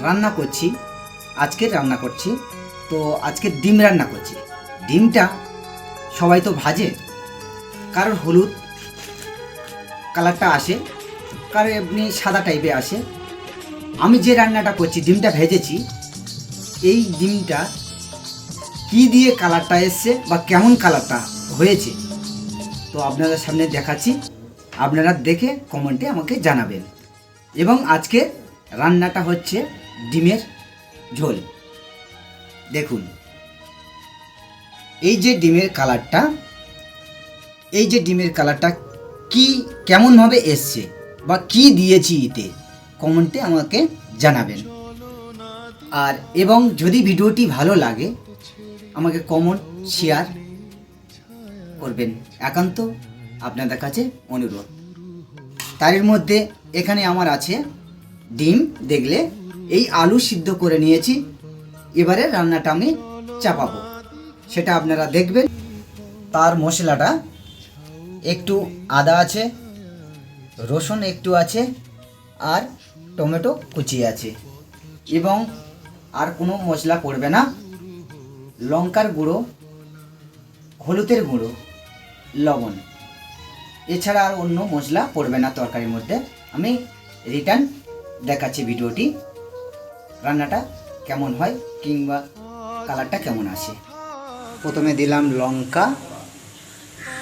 রান্না করছি, আজকে রান্না করছি। তো আজকে ডিম রান্না করছি। ডিমটা সবাই তো ভাজে, কারোর হলুদ কালারটা আসে, কারোর এমনি সাদা টাইপে আসে। আমি যে রান্নাটা করছি, ডিমটা ভেজেছি। এই ডিমটা কি দিয়ে কালারটা এসছে বা কেমন কালারটা হয়েছে, তো আপনাদের সামনে দেখাচ্ছি। আপনারা দেখে কমেন্টে আমাকে জানাবেন। এবং আজকে রান্নাটা হচ্ছে ডিমের ঝোল। দেখুন, এই যে ডিমের কালারটা, কি কেমনভাবে এসছে বা কি দিয়েছি এতে, কমেন্টে আমাকে জানাবেন। আর এবং যদি ভিডিওটি ভালো লাগে আমাকে কমেন্ট শেয়ার করবেন, একান্ত আপনাদের কাছে অনুরোধ। তার মধ্যে এখানে আমার আছে ডিম, দেখলে এই আলু সিদ্ধ করে নিয়েছি। এবারে রান্নাটা আমি চাপাবো, সেটা আপনারা দেখবেন। তার মশলাটা একটু আদা আছে, রসুন একটু আছে, আর টমেটো কুচি আছে, এবং আর কোনো মশলা পড়বে না। লঙ্কার গুঁড়ো, হলুদের গুঁড়ো, লবণ, এছাড়া আর অন্য মশলা পড়বে না তরকারির মধ্যে। আমি রিটার্ন দেখাচ্ছি ভিডিওটি, রান্নাটা কেমন হয় কিংবা কালারটা কেমন আসে। প্রথমে দিলাম লঙ্কা,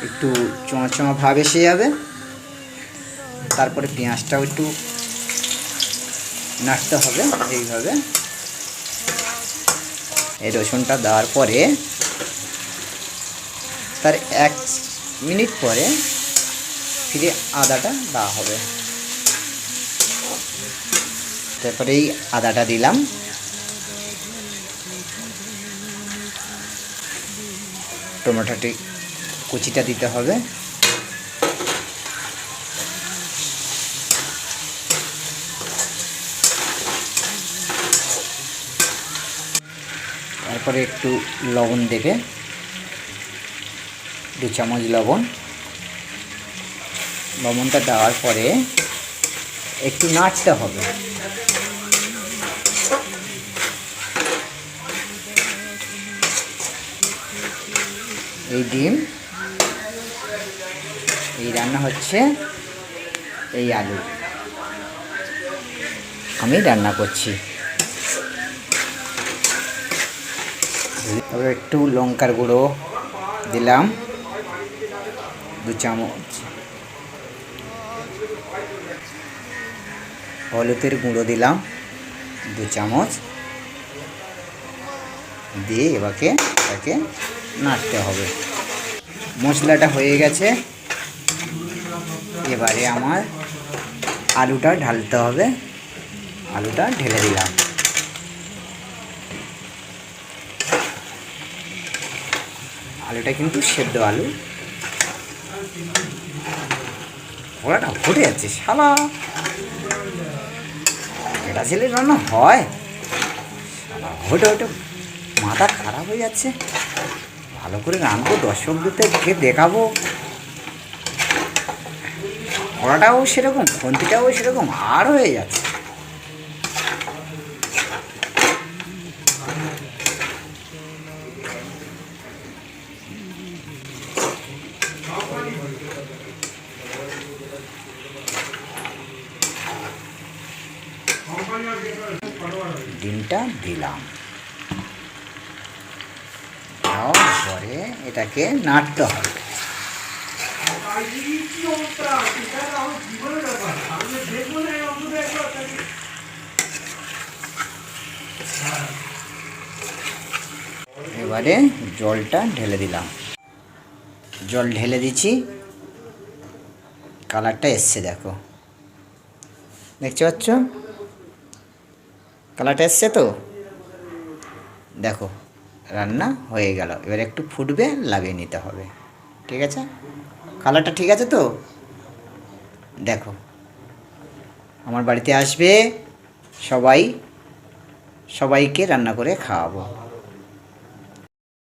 একটু চোঁয়া চোঁয়া ভাব এসে যাবে। তারপরে পেঁয়াজটাও একটু নাড়তে হবে এইভাবে। এই রসুনটা দেওয়ার পরে তার 1 মিনিট পরে ফিরে আদাটা দেওয়া হবে। তারপরে এই আদাটা দিলাম, টমেটোটি কুচিটা দিতে হবে, তারপরে একটু লবণ দেবে, 2 চামচ লবণ। লবণটা দেওয়ার পরে একটু নাড়তে হবে। এই ডিম, এই রান্না হচ্ছে এই আলু আমি রান্না করছি। তারপরে একটু লঙ্কার গুঁড়ো দিলাম 2 চামচ, হলুদের গুঁড়ো দিলাম 2 চামচ দিয়ে এটাকে নাড়তে হবে। মশলাটা হয়ে গেছে, এবারে আমার আলুটা ঢালতে হবে। আলুটা ঢেলে দিলাম। আলুটা কিন্তু সেদ্ধ আলু। ওরাটা ফুটে যাচ্ছে, শালা এটা ছেলে রান্না হয়, শালা ওটা মাথা খারাপ হয়ে যাচ্ছে। ভালো করে রাঁধবো, দর্শকদেরকে দেখাবো। ওরাটাও সেরকম, খন্তিটাও সেরকম, আর হয়ে যাচ্ছে। ডিমটা দিলাম, দেওয়ার পরে এটাকে নাড়তে হবে। এবারে জলটা ঢেলে দিলাম। জল ঢেলে দিচ্ছি, কালারটা এসছে, দেখো, দেখতে পাচ্ছ কালারটা এসছে তো। দেখো রান্না হয়ে গেল। এবার একটু ফুটবে, লাগিয়ে নিতে হবে। ঠিক আছে, কালারটা ঠিক আছে তো। দেখো, আমার বাড়িতে আসবে, সবাইকে রান্না করে খাওয়াবো।